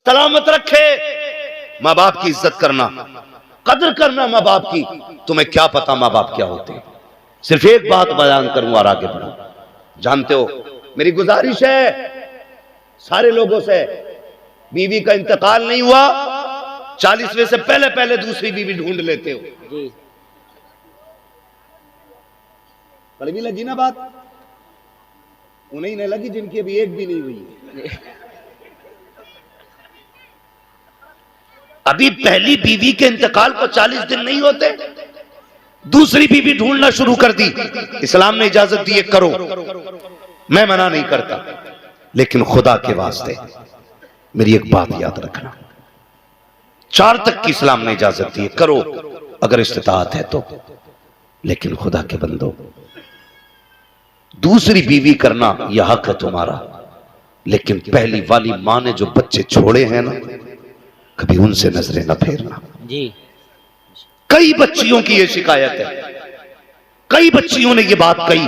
सलामत रखे। माँ बाप की इज्जत करना, कदर करना माँ बाप की। तुम्हें क्या पता माँ बाप क्या होते हैं। सिर्फ एक बात बयान करूं और आगे बढ़ूं। जानते हो, मेरी गुजारिश है सारे लोगों से, बीवी का इंतकाल नहीं हुआ 40वें से पहले पहले दूसरी बीवी ढूंढ लेते हो जी। कड़वी लगी ना बात? उन्हें नहीं लगी जिनकी अभी एक भी नहीं हुई है। अभी पहली बीवी के इंतकाल को 40 दिन नहीं होते, दूसरी बीवी ढूंढना शुरू कर दी। इस्लाम ने इजाजत दी है, करो, मैं मना नहीं करता, लेकिन खुदा के वास्ते मेरी एक बात याद रखना, 4 तक की इस्लाम ने इजाजत दी है, करो अगर इस्तिताअत है तो। लेकिन खुदा के बंदो, दूसरी बीवी करना यह हक है तुम्हारा, लेकिन पहली वाली मां ने जो बच्चे छोड़े हैं ना, कभी उनसे नजरें न फेरना जी। कई बच्चियों की यह शिकायत है, कई बच्चियों ने यह बात कही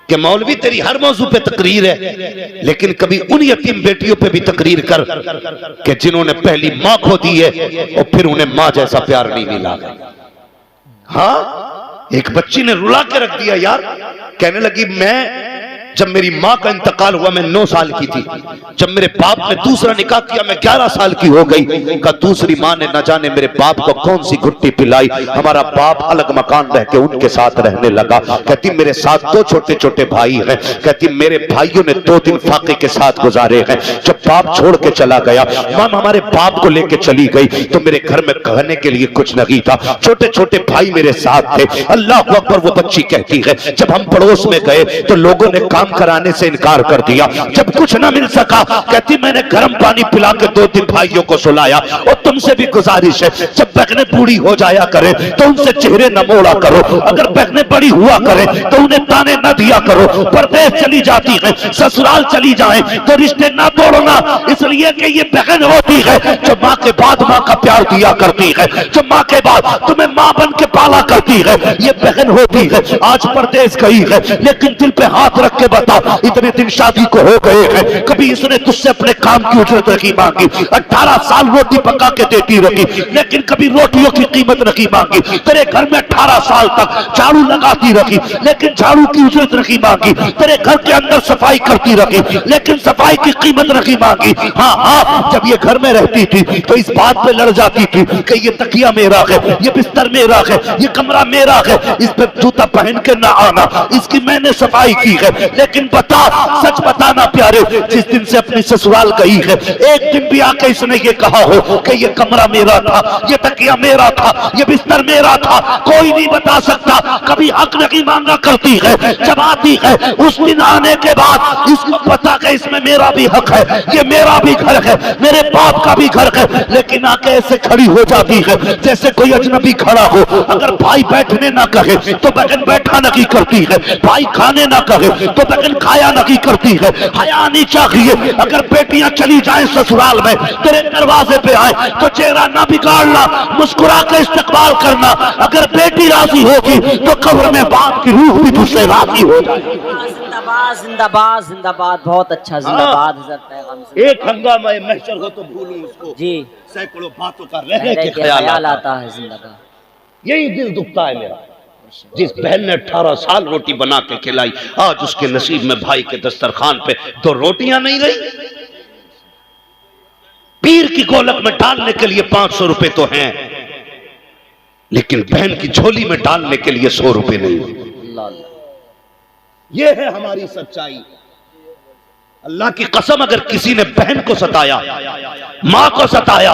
कि मौलवी तेरी हर मौजू पे तकरीर है, लेकिन कभी उन यतीम बेटियों पे भी तकरीर कर कि जिन्होंने पहली मां खो दी है और फिर उन्हें मां जैसा प्यार नहीं मिला। हाँ, एक बच्ची ने रुला के रख दिया यार, कहने लगी मैं जब मेरी मां का इंतकाल हुआ मैं 9 साल की थी, जब मेरे बाप ने दूसरा निकाह किया मैं 11 साल की हो गई। का दूसरी मां ने न जाने मेरे बाप को कौन सी गुट्टी पिलाई, हमारा बाप अलग मकान रह के उनके साथ रहने लगा। कहती मेरे साथ 2 छोटे छोटे भाई हैं, कहती मेरे भाइयों ने 2 दिन फाके के साथ गुजारे हैं। जब बाप छोड़ के चला गया, मां हमारे बाप को लेके चली गई तो मेरे घर में कहने के लिए कुछ नहीं था, छोटे छोटे भाई मेरे साथ थे। अल्लाह अकबर, वो बच्ची कहती है जब हम पड़ोस में गए तो लोगों ने काम कराने से इनकार कर दिया। जब कुछ ना मिल सका, कहती मैंने गर्म पानी पिला के 2 दिन भाइयों को सुलाया। और तुमसे भी गुजारिश है, जब बहनें बूढ़ी हो जाया करे तो उनसे चेहरे न मोड़ा करो, अगर बहनें बड़ी हुआ करे तो उन्हें ताने न दिया करो। परदेश चली जाती है, ससुराल चली जाए तो रिश्ते ना तोड़ना, इसलिए कि ये बहन होती है जो माँ के बाद माँ का प्यार दिया करती है, जो माँ के बाद तुम्हें माँ बन के पाला करती है, ये बहन होती है। आज परदेश गई है, लेकिन दिल पे हाथ रख के बता, इतने दिन शादी को हो गए हैं, कभी इसने तुझसे अपने काम की उजरत नहीं मांगी। 18 साल रोटी पका के देती रही, लेकिन कभी रोटियों की कीमत नहीं मांगी। तेरे घर में 18 साल तक झाड़ू लगाती रही, लेकिन झाड़ू की उजरत नहीं मांगी। तेरे घर के अंदर सफाई करती रही, लेकिन सफाई की कीमत नहीं मांगी। हाँ हाँ, जब ये घर में रहती थी तो इस बात पे लड़ जाती थी कि ये तकिया मेरा है, ये बिस्तर मेरा है, ये कमरा मेरा है, इस पे जूता पहन के ना आना, इसकी मैंने सफाई की है। लेकिन बता, सच बताना प्यारे, जिस दिन से अपनी ससुराल गई है, एक दिन भी आके इसने ये कहा हो कि ये कमरा मेरा था, ये तकिया मेरा था, ये बिस्तर मेरा था? कोई नहीं बता सकता। कभी हक नहीं मांगा करती है, जब आती है उस दिन आने के बाद इसको पता कि इसमें मेरा भी हक है, ये मेरा भी घर है, मेरे बाप का भी घर है, लेकिन आके ऐसे खड़ी हो जाती है जैसे कोई अजनबी खड़ा हो। अगर भाई बैठने ना कहे तो बहन बैठा नहीं करती है, भाई खाने ना कहे तो बहन खाया नहीं करती है। हया नहीं चाहिए। अगर बेटियां चली जाएं ससुराल में, तेरे दरवाजे पे आए तो चेहरा ना बिगाड़ना, मुस्कुरा के इस्तकबाल करना। अगर बेटी राजी होगी तो कब्र में बाप की रूह भी तुझसे राजी हो जाएगी। जिंदाबाद जिंदाबाद जिंदाबाद, बहुत अच्छा, जिंदाबाद। एक हंगामा महशर हो तो भूलूं उसको जी, सैकड़ों बातों का रहने के ख्याल आता है। जिंदाबाद। यही दिल दुखता है मेरा, जिस बहन ने 18 साल रोटी बना के खिलाई, आज उसके नसीब में भाई के दस्तरखान पे 2 रोटियां नहीं रही। पीर की गोलक में डालने के लिए 500 रुपए तो हैं, लेकिन बहन की झोली में डालने के लिए 100 रुपए नहीं। यह है हमारी सच्चाई। अल्लाह की कसम, अगर किसी ने बहन को सताया, मां को सताया,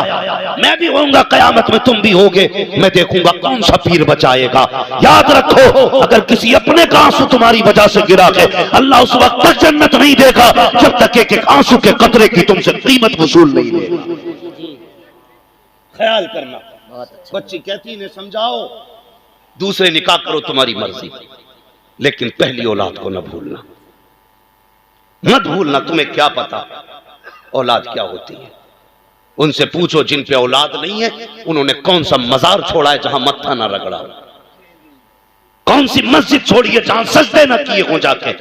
मैं भी होऊंगा कयामत में, तुम भी होगे, मैं देखूंगा कौन सा पीर बचाएगा। याद रखो, अगर किसी अपने का आंसू तुम्हारी वजह से गिरा है, अल्लाह उस वक्त तक जन्नत नहीं देगा जब तक एक आंसू के कतरे की तुमसे कीमत वसूल नहीं देगा। ख्याल करना। बच्ची कहती इन्हें समझाओ, दूसरे निकाह करो तुम्हारी मर्जी, लेकिन पहली औलाद को न भूलना, मत भूलना। तुम्हें क्या पता औलाद क्या होती है। उनसे पूछो जिन पे औलाद नहीं है, उन्होंने कौन सा मजार छोड़ा है जहां मत्था ना रगड़ा, कौन सी मस्जिद छोड़ी है जहां सजदे ना किए हो जाके।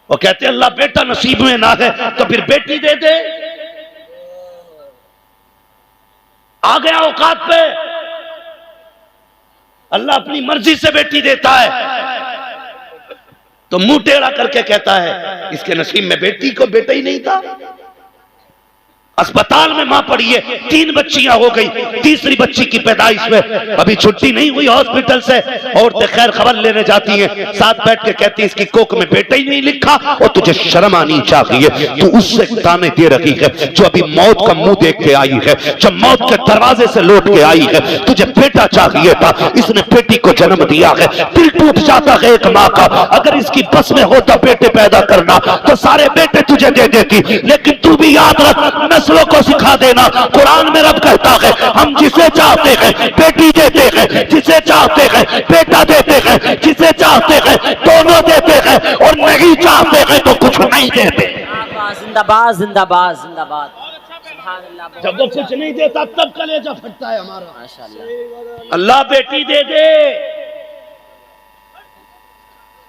वो कहते अल्लाह बेटा नसीब में ना है तो फिर बेटी दे दे। आ गया औकात पे। अल्लाह अपनी मर्जी से बेटी देता है तो मुंह टेढ़ा करके कहता है इसके नसीब में बेटी को बेटा ही नहीं था। अस्पताल में मां पड़ी है, 3 बच्चियां हो गई, तीसरी बच्ची की पैदाइश में अभी छुट्टी नहीं हुई हॉस्पिटल से। औरतें खैर खबर लेने जाती हैं, साथ बैठ के कहती है इसकी कोख में बेटा ही नहीं लिखा और तुझे शर्म आनी चाहिए। तू उससे ताने दे रही है जो अभी मौत का मुंह देख के आई है, जब मौत के दरवाजे से लौट के आई है। तुझे बेटा चाहिए था, इसने बेटी को जन्म दिया है। दिल टूट जाता है एक माँ का, अगर इसकी बस में होता बेटे पैदा करना तो सारे बेटे तुझे दे देती। लेकिन तू भी याद रख, नस्लों को सिखा देना। कुरान में रब कहता है हम जिसे चाहते हैं बेटी देते हैं, जिसे चाहते हैं बेटा देते हैं, जिसे चाहते हैं दोनों देते हैं और नहीं चाहते हैं तो कुछ नहीं देते। जिंदाबाद जिंदाबाद जिंदाबाद। सुभान अल्लाह। जब वो कुछ नहीं देता तब कलेजा फटता है हमारा। माशाअल्लाह। अल्लाह बेटी दे दे।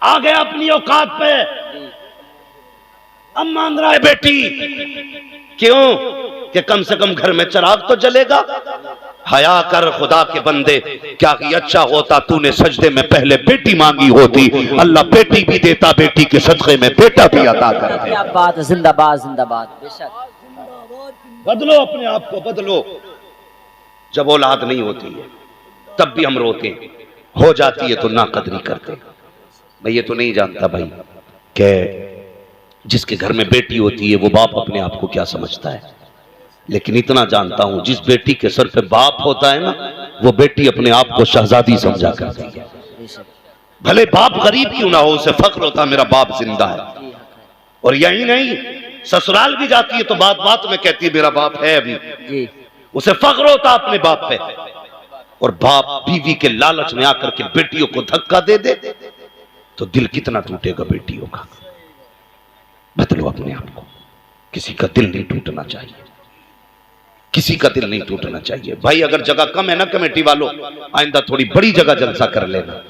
आ गया अपनी औकात पे, अब मांग रहा है बेटी। क्यों? कि कम से कम घर में चिराग तो जलेगा। हया कर खुदा के बंदे, क्या ही अच्छा होता तूने सजदे में पहले बेटी मांगी होती। अल्लाह बेटी भी देता, बेटी के सदक़े में बेटा भी अता करता। क्या बात है, जिंदाबाद जिंदाबाद। बेशक बदलो अपने आप को, बदलो। जब औलाद नहीं होती है तब भी हम रोते, हो जाती है तो नाकदरी करते। मैं ये तो नहीं जानता भाई कि जिसके घर में बेटी होती है वो बाप अपने आप को क्या समझता है, लेकिन इतना जानता हूं जिस बेटी के सर पे बाप होता है ना, वो बेटी अपने आप को शहजादी समझा करती है। भले बाप गरीब क्यों ना हो, उसे फख्र होता मेरा बाप जिंदा है। और यही नहीं, ससुराल भी जाती है तो बात बात में कहती है मेरा बाप है अभी। उसे फख्र होता अपने बाप पे। और बाप बीवी के लालच में आकर के बेटियों को धक्का दे दे तो दिल कितना टूटेगा बेटियों का। बदलो अपने आप को, किसी का दिल नहीं टूटना चाहिए, किसी का दिल नहीं टूटना चाहिए। भाई अगर जगह कम है ना कमेटी वालों, आइंदा थोड़ी बड़ी जगह जलसा कर लेना।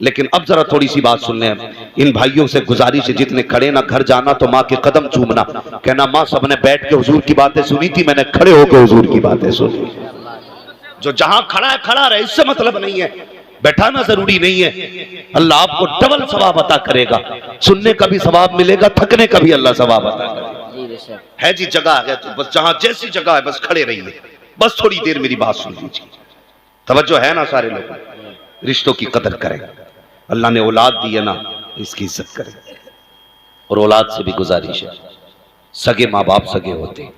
लेकिन अब जरा थोड़ी सी बात सुन लें, इन भाइयों से गुजारिश है जितने खड़े ना घर जाना तो माँ के कदम चूमना, कहना माँ सबने बैठ के हुजूर की बातें सुनी थी, मैंने खड़े होकर हुजूर की बातें सुनी। जो जहां खड़ा है खड़ा रहे, इससे मतलब नहीं है, बैठाना जरूरी नहीं है। अल्लाह आपको डबल सवाब अता करेगा, सुनने का भी सवाब मिलेगा, थकने का भी अल्लाह सवाब अता करेगा। है जी जगह है तो बस जहां जैसी जगह है बस खड़े रहिए, बस थोड़ी देर मेरी बात सुन लीजिए। तवज्जो है ना सारे लोग? रिश्तों की कदर करें। अल्लाह ने औलाद दी है ना, इसकी इज्जत करें। और औलाद से भी गुजारिश है, सगे माँ बाप सगे होते,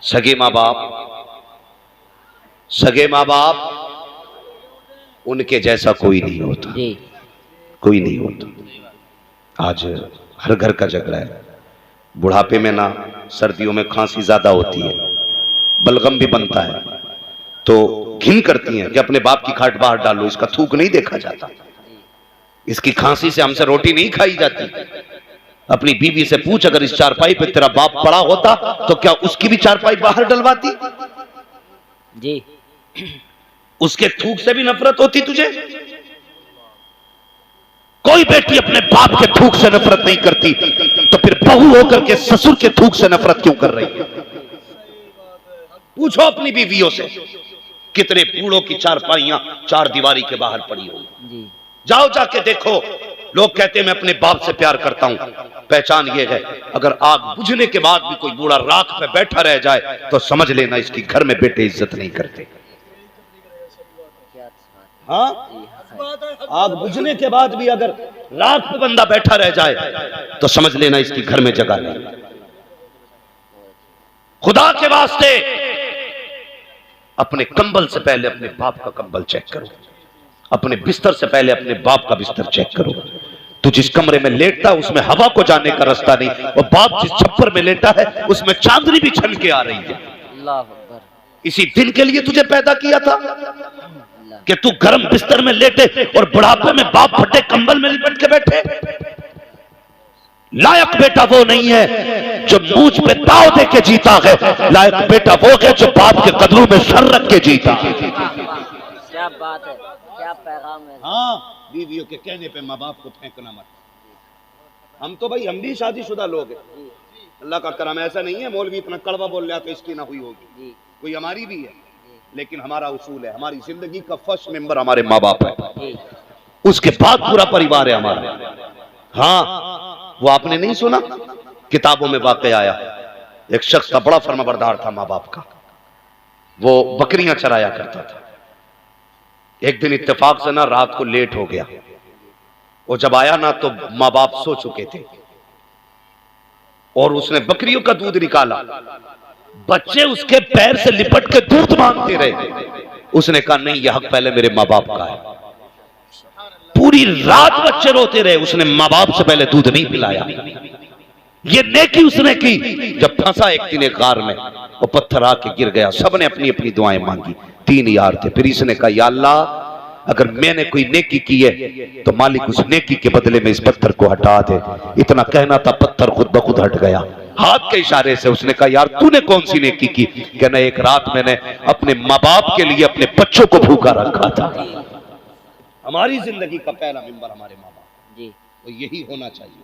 सगे माँ बाप उनके जैसा कोई नहीं होता, कोई नहीं होता। आज हर घर का झगड़ा है। बुढ़ापे में ना सर्दियों में खांसी ज्यादा होती है, बलगम भी बनता है, तो घिन करती हैं कि अपने बाप की खाट बाहर डालो, इसका थूक नहीं देखा जाता, इसकी खांसी से हमसे रोटी नहीं खाई जाती। अपनी बीवी से पूछ, अगर इस चारपाई पे तेरा बाप पड़ा होता तो क्या उसकी भी चारपाई बाहर डलवाती? जी। उसके थूक से भी नफरत होती तुझे? कोई बेटी अपने बाप के थूक से नफरत नहीं करती, तो फिर बहू होकर के ससुर के थूक से नफरत क्यों कर रही है? पूछो अपनी बीवियों से, कितने बूढ़ों की चारपाइयां चार दीवारी के बाहर पड़ी होंगी। जाओ जाके देखो। लोग कहते हैं मैं अपने बाप से प्यार करता हूं, पहचान ये है अगर आग बुझने के बाद भी कोई बूढ़ा राख पे बैठा रह जाए तो समझ लेना इसकी घर में बेटे इज्जत नहीं करते। हाँ, आग बुझने के बाद भी अगर राख पे बंदा बैठा रह जाए तो समझ लेना इसकी घर में जगह नहीं। खुदा के वास्ते अपने कंबल से पहले अपने बाप का कंबल चेक करो, अपने बिस्तर से पहले अपने बाप का बिस्तर चेक करो। तू जिस कमरे में लेटता है उसमें हवा को जाने का रास्ता नहीं, और बाप जिस छप्पर में लेटा है उसमें चांदनी भी छन के आ रही है। अल्लाह अकबर। इसी दिन के लिए तुझे पैदा किया था कि तू गर्म बिस्तर में लेटे और बुढ़ापे में बाप फटे कंबल में लिपट के बैठे। लायक बेटा वो नहीं है जो मूंछ पे ताव दे के जीता है, लायक बेटा वो है जो बाप के कदमों में सर रख के जीता। क्या बात है, क्या पैगाम है। हाँ, बीवियों के कहने पे माँ बाप को फेंकना मत। हम तो भाई हम भी शादीशुदा लोग हैं, अल्लाह का करम, ऐसा नहीं है मौलवी इतना कड़वा बोल रहा तो इसकी ना हुई होगी। कोई हमारी भी है, लेकिन हमारा उसूल है, हमारी जिंदगी का फर्स्ट मेंबर हमारे माँ बाप है, उसके बाद पूरा परिवार है हमारा। हाँ, वो आपने नहीं सुना, किताबों में वाकया आया, एक शख्स था, बड़ा फर्माबरदार था माँ बाप का, वो बकरियां चराया करता था। एक दिन इत्तेफाक से ना रात को लेट हो गया, वो जब आया ना तो माँ बाप सो चुके थे, और उसने बकरियों का दूध निकाला, बच्चे उसके पैर से लिपट के दूध मांगते रहे। उसने कहा नहीं, यह हक पहले मेरे माँ बाप का है। पूरी रात बच्चे रोते रहे, उसने माँ बाप से पहले दूध नहीं पिलाया। ये नेकी उसने की। जब फंसा एक दिन एक गार में, वो पत्थर आके गिर गया, सबने अपनी अपनी दुआएं मांगी, 3 यार थे। फिर इसने कहा या अल्लाह, अगर मैंने कोई नेकी की है तो मालिक उस नेकी के बदले में इस पत्थर को हटा दे। इतना कहना था, पत्थर खुद ब खुद हट गया हाथ के इशारे से। उसने कहा यार तूने कौन सी नेकी की? कहना एक रात मैंने अपने माँ बाप के लिए अपने बच्चों को भूखा रखा था। हमारी जिंदगी का पहला मेंबर हमारे माँ बाप जी, तो यही होना चाहिए।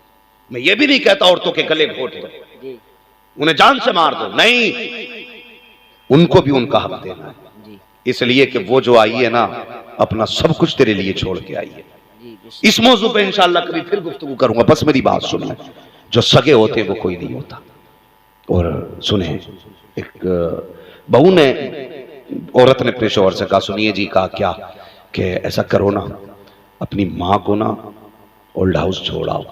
मैं ये भी नहीं कहता औरतों के गले घोट दो, उन्हें जान से मार दो, नहीं, उनको भी उनका हक देना है। इसलिए कि वो जो आई है ना, अपना सब कुछ तेरे लिए छोड़ के आई है। इस मौजू पे इंशाअल्लाह कभी फिर गुफ्तगू करूंगा, बस मेरी बात सुनिए। जो सगे होते हैं वो कोई नहीं होता। और सुने, एक बहू ने, औरत ने अपने शौहर से कहा सुनिए जी, कहा क्या कि ऐसा करो ना, अपनी माँ को ना ओल्ड हाउस छोड़ाओ।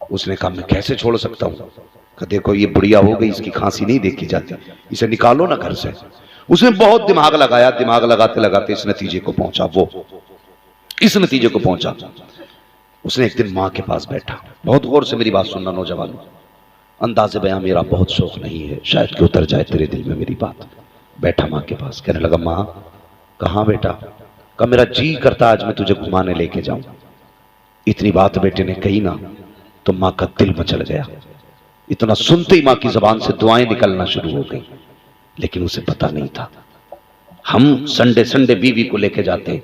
उसने कहा मैं कैसे छोड़ सकता हूँ? कहा देखो ये बुढ़िया हो गई, इसकी खांसी नहीं देखी जाती, इसे निकालो ना घर से। उसने बहुत दिमाग लगाया, दिमाग लगाते लगाते इस नतीजे को पहुंचा, इस नतीजे को पहुंचा। उसने एक दिन माँ के पास बैठा, बहुत गौर से मेरी बात सुनना नौजवान, अंदाज़े बयां मेरा बहुत शौक नहीं है, शायद कि उतर जाए तेरे दिल में मेरी बात। बैठा माँ के पास, कहने लगा माँ कहाँ बेटा? कहा मेरा जी करता आज मैं तुझे घुमाने लेके जाऊं। इतनी बात बेटे ने कही ना तो माँ का दिल मचल गया। इतना सुनते ही माँ की जबान से दुआएं निकलना शुरू हो गई। लेकिन उसे पता नहीं था, हम संडे संडे बीवी को लेके जाते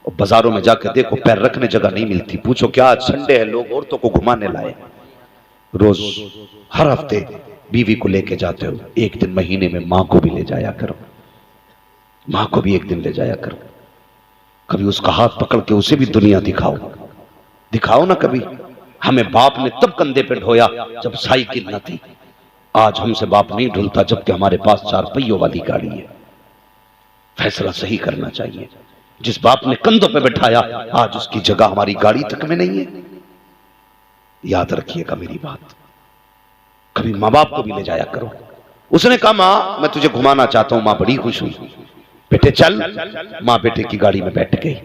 और बाजारों में जाकर देखो पैर रखने जगह नहीं मिलती, पूछो क्या आज संडे है, लोग औरतों को घुमाने लाए। रोज हर हफ्ते बीवी को लेके जाते हो, एक दिन महीने में माँ को भी ले जाया करो, माँ को भी एक दिन ले जाया करो। कभी उसका हाथ पकड़ के उसे भी दुनिया दिखाओ, दिखाओ ना कभी। हमें बाप ने तब कंधे पे ढोया जब साइकिल न थी, आज हमसे बाप नहीं ढुलता जबकि हमारे पास 4 पहियों वाली गाड़ी है। फैसला सही करना चाहिए। जिस बाप ने कंधों पे बैठाया आज उसकी जगह हमारी गाड़ी तक में नहीं है। याद रखिएगा मेरी बात, कभी माँ बाप को भी ले जाया करो। उसने कहा माँ मैं तुझे घुमाना चाहता हूं। माँ बड़ी खुश हुई, बेटे चल। माँ बेटे की गाड़ी में बैठ गई।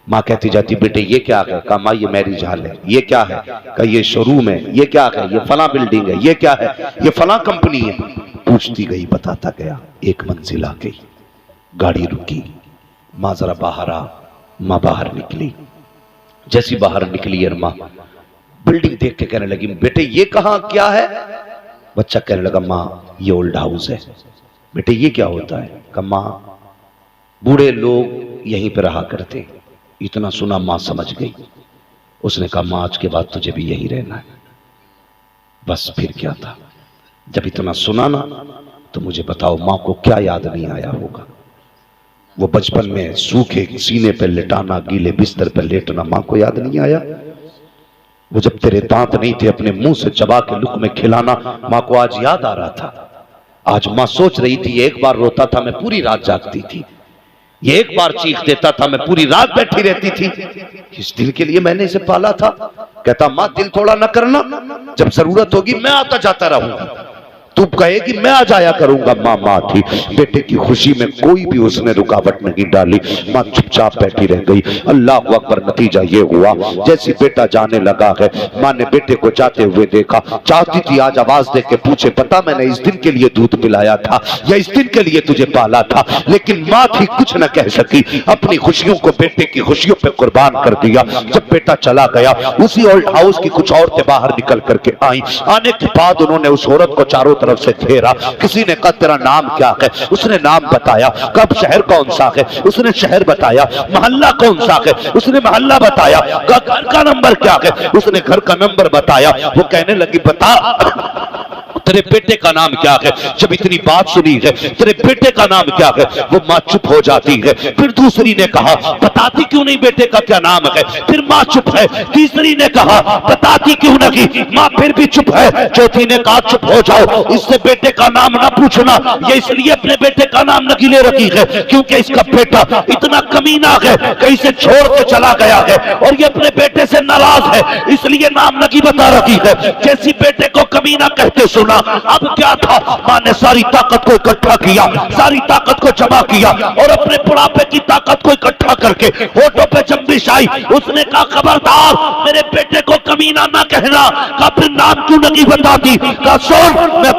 माँ कहती जाती बेटे ये क्या है? कहा माँ ये मैरिज हॉल है। ये क्या है? कहा ये शोरूम है। ये क्या है? ये फला बिल्डिंग है। ये क्या है? ये फला कंपनी है। पूछती गई, बताता गया। एक मंजिल आ गई, गाड़ी रुकी, माँ जरा बाहर आ। माँ बाहर निकली, जैसी बाहर निकली और माँ बिल्डिंग देख के कहने लगी बेटे ये कहाँ क्या है? बच्चा कहने लगा माँ ये ओल्ड हाउस है। बेटे ये क्या होता है? कहा माँ बूढ़े लोग यहीं पे रहा करते। इतना सुना माँ समझ गई। उसने कहा माँ आज के बाद तुझे भी यहीं रहना है। बस फिर क्या था? जब इतना सुना ना तो मुझे बताओ माँ को क्या याद नहीं आया होगा? वो बचपन में सूखे सीने पर लेटाना, गीले बिस्तर पर लेटना माँ को याद नहीं आया? वो जब तेरे दांत नहीं थे अपने मुंह से चबा के लुक में खिलाना माँ को आज याद आ रहा था। आज माँ सोच रही थी एक बार रोता था मैं पूरी रात जागती थी, ये एक बार चीख देता था मैं पूरी रात बैठी रहती थी। इस दिल के लिए मैंने इसे पाला था। कहता माँ दिल थोड़ा न करना, जब जरूरत होगी मैं आता जाता रहूंगा, तू कहेगी मैं आ जाया करूंगा। माँ थी, बेटे की खुशी में कोई भी उसने रुकावट नहीं डाली। माँ चुपचाप बैठी रह गई। अल्लाह अकबर। नतीजा ये हुआ जैसी बेटा जाने लगा है, माँ ने बेटे को जाते हुए देखा, चाहती थी आज आवाज दे के पूछे पता मैंने इस दिन के लिए दूध पिलाया था या इस दिन के लिए तुझे पाला था, लेकिन माँ थी कुछ न कह सकी। अपनी खुशियों को बेटे की खुशियों पे कुर्बान कर दिया। जब बेटा चला गया उसी ओल्ड हाउस की कुछ औरतें बाहर निकल करके आई। आने के बाद उन्होंने उस औरत को चारों तरफ से घेरा। किसी ने कहा तेरा नाम क्या है? उसने नाम बताया। कब शहर कौन सा है? उसने शहर बताया। मोहल्ला कौन सा है? उसने मोहल्ला बताया। घर का नंबर क्या है? उसने घर का नंबर बताया। वो कहने लगी बता तेरे बेटे का नाम क्या है? जब इतनी बात सुनी है, तेरे बेटे का नाम क्या है, वो माँ चुप हो जाती है। फिर दूसरी ने कहा बताती क्यों नहीं बेटे का क्या नाम है? फिर माँ चुप है। तीसरी ने कहा बताती क्यों नहीं? माँ फिर भी चुप है। चौथी ने कहा चुप हो जाओ, इससे बेटे का नाम ना पूछना। ये इसलिए अपने बेटे का नाम नकीले रखी है क्योंकि इसका बेटा इतना कमीना है, कहीं से छोड़ के चला गया है और ये अपने बेटे से नाराज है, इसलिए नाम नकी बता रखी है। जैसी बेटे को कमीना कहते सुना, अब क्या था, मां ने सारी ताकत को इकट्ठा किया, सारी ताकत को जमा किया और अपने बुढ़ापे की ताकत को इकट्ठा करके होठों पे जंबिश आई। उसने कहा खबरदार मेरे बेटे को कमीना ना कहना। कहा फिर नाम क्यों नहीं बताती? कहा सुन, मैं